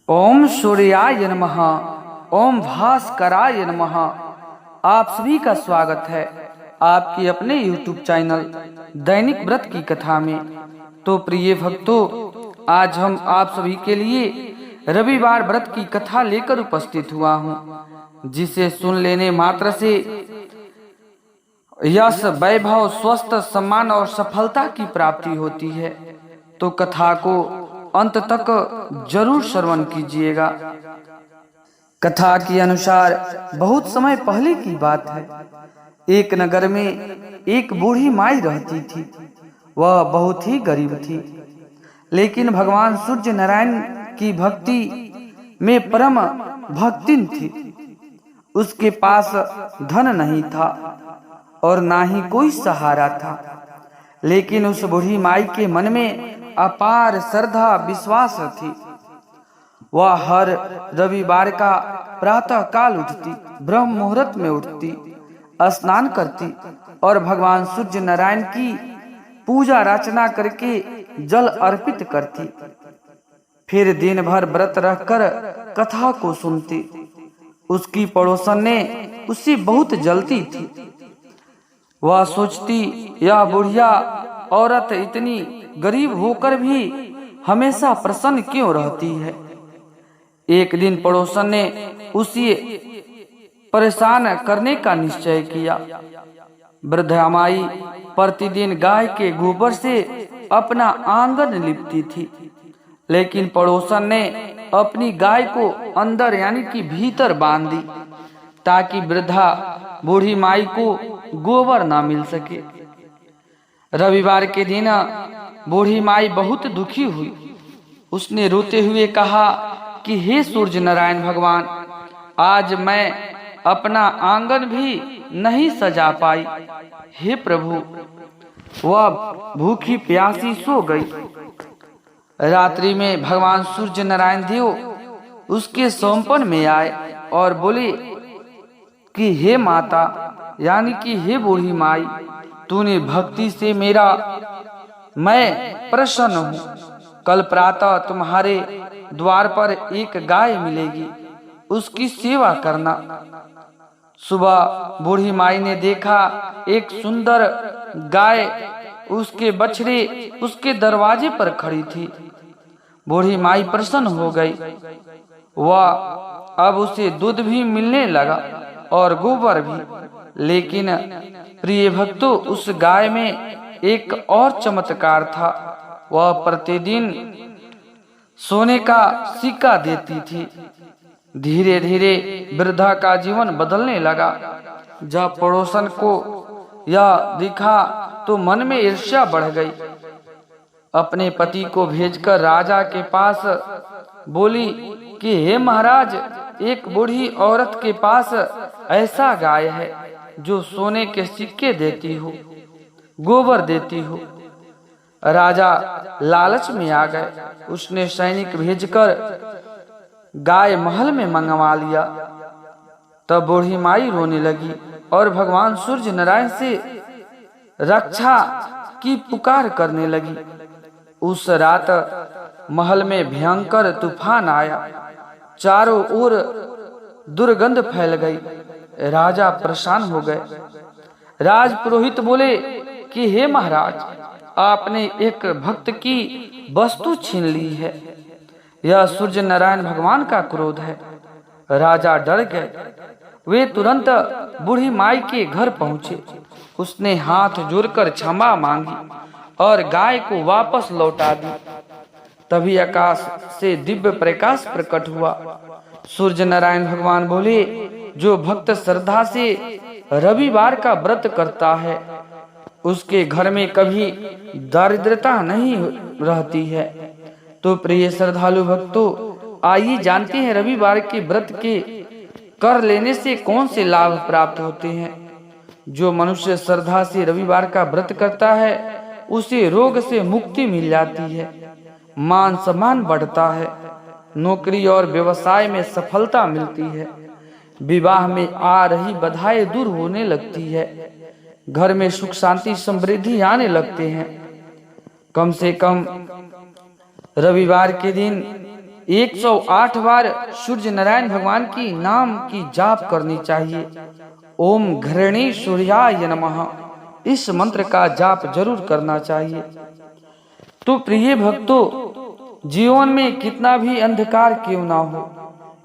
ओम सूर्याय नमः। ओम भास्कराय नमः। आप सभी का स्वागत है आपके अपने YouTube चैनल दैनिक व्रत की कथा में। तो प्रिय भक्तों, आज हम आप सभी के लिए रविवार व्रत की कथा लेकर उपस्थित हुआ हूँ, जिसे सुन लेने मात्र से यश, वैभव, स्वस्थ, सम्मान और सफलता की प्राप्ति होती है। तो कथा को अंत तक जरूर श्रवण कीजिएगा। कथा के अनुसार बहुत समय पहले की बात है। एक नगर में एक बूढ़ी माई रहती थी। वह बहुत ही गरीब थी, लेकिन भगवान सूर्य नारायण की भक्ति में परम भक्तिन थी। उसके पास धन नहीं था और ना ही कोई सहारा था, लेकिन उस बूढ़ी माई के मन में अपार श्रद्धा विश्वास थी। वह हर रविवार का प्रातः काल उठती, ब्रह्म मुहूर्त में उठती, स्नान करती और भगवान सूर्य नारायण की पूजा अर्चना करके जल अर्पित करती। फिर दिन भर व्रत रहकर कथा को सुनती। उसकी पड़ोसन ने उससे बहुत जलती थी। वह सोचती, यह बुढ़िया औरत इतनी गरीब होकर भी हमेशा प्रसन्न क्यों रहती है। एक दिन पड़ोसन ने उसे परेशान करने का निश्चय किया। वृद्धा माई प्रतिदिन गाय के गोबर से अपना आंगन लिपती थी, लेकिन पड़ोसन ने अपनी गाय को अंदर यानी कि भीतर बांध दी, ताकि वृद्धा बूढ़ी माई को गोबर ना मिल सके। रविवार के दिन बूढ़ी माई बहुत दुखी हुई। उसने रोते हुए कहा कि हे सूर्य नारायण भगवान, आज मैं अपना आंगन भी नहीं सजा पाई। हे प्रभु, वह भूखी प्यासी सो गई। रात्रि में भगवान सूर्य नारायण देव उसके सोमपन में आए और बोले कि हे माता, यानी कि हे बूढ़ी माई, तूने भक्ति से मैं प्रसन्न हूँ। कल प्रातः तुम्हारे द्वार पर एक गाय मिलेगी, उसकी सेवा करना। सुबह बूढ़ी माई ने देखा एक सुंदर गाय, उसके बछड़े उसके दरवाजे पर खड़ी थी। बूढ़ी माई प्रसन्न हो गई। वह अब उसे दूध भी मिलने लगा और गोबर भी। लेकिन प्रिय भक्तों, उस गाय में एक और चमत्कार था। वह प्रतिदिन सोने का सिक्का देती थी। धीरे धीरे वृद्धा का जीवन बदलने लगा। जब पड़ोसन को यह दिखा तो मन में ईर्ष्या बढ़ गई। अपने पति को भेजकर राजा के पास बोली कि हे महाराज, एक बूढ़ी औरत के पास ऐसा गाय है जो सोने के सिक्के देती हो, गोबर देती हो। राजा लालच में आ गए। उसने सैनिक भेजकर गाय महल में मंगवा लिया। तब बूढ़ी माई रोने लगी और भगवान सूर्य नारायण से रक्षा की पुकार करने लगी। उस रात महल में भयंकर तूफान आया। चारों ओर दुर्गंध फैल गई। राजा परेशान हो गए। राजपुरोहित बोले कि हे महाराज, आपने एक भक्त की वस्तु छीन ली है। यह सूर्य नारायण भगवान का क्रोध है। राजा डर गए। वे तुरंत बूढ़ी माई के घर पहुंचे। उसने हाथ जोड़कर क्षमा मांगी और गाय को वापस लौटा दी। तभी आकाश से दिव्य प्रकाश प्रकट हुआ। सूर्य नारायण भगवान बोले, जो भक्त श्रद्धा से रविवार का व्रत करता है, उसके घर में कभी दारिद्रता नहीं रहती है। तो प्रिय श्रद्धालु भक्तों, आइए जानते हैं रविवार के व्रत के कर लेने से कौन से लाभ प्राप्त होते हैं। जो मनुष्य श्रद्धा से रविवार का व्रत करता है, उसे रोग से मुक्ति मिल जाती है, मान सम्मान बढ़ता है, नौकरी और व्यवसाय में सफलता मिलती है, विवाह में आ रही बाधाएं दूर होने लगती है, घर में सुख शांति समृद्धि आने लगते हैं। कम से कम रविवार के दिन 108 बार सूर्य नारायण भगवान की नाम की जाप करनी चाहिए। ओम घृणी सूर्याय नमः, इस मंत्र का जाप जरूर करना चाहिए। तो प्रिय भक्तों, जीवन में कितना भी अंधकार क्यों ना हो,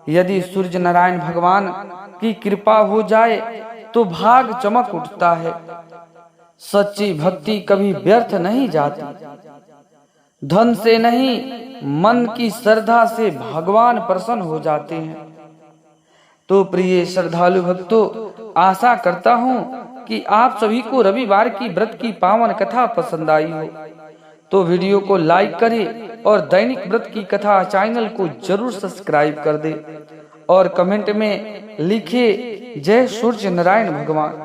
यदि सूर्य नारायण भगवान की कृपा हो जाए तो भाग चमक उठता है। सच्ची भक्ति कभी व्यर्थ नहीं जाती। धन से नहीं, मन की श्रद्धा से भगवान प्रसन्न हो जाते हैं। तो प्रिय श्रद्धालु भक्तों, आशा करता हूँ कि आप सभी को रविवार की व्रत की पावन कथा पसंद आई हो। तो वीडियो को लाइक करें और दैनिक व्रत की कथा चैनल को जरूर सब्सक्राइब कर दे और कमेंट में लिखे जय सूर्य नारायण भगवान।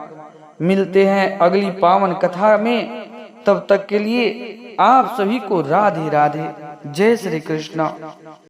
मिलते हैं अगली पावन कथा में, तब तक के लिए आप सभी को राधे राधे, जय श्री कृष्ण।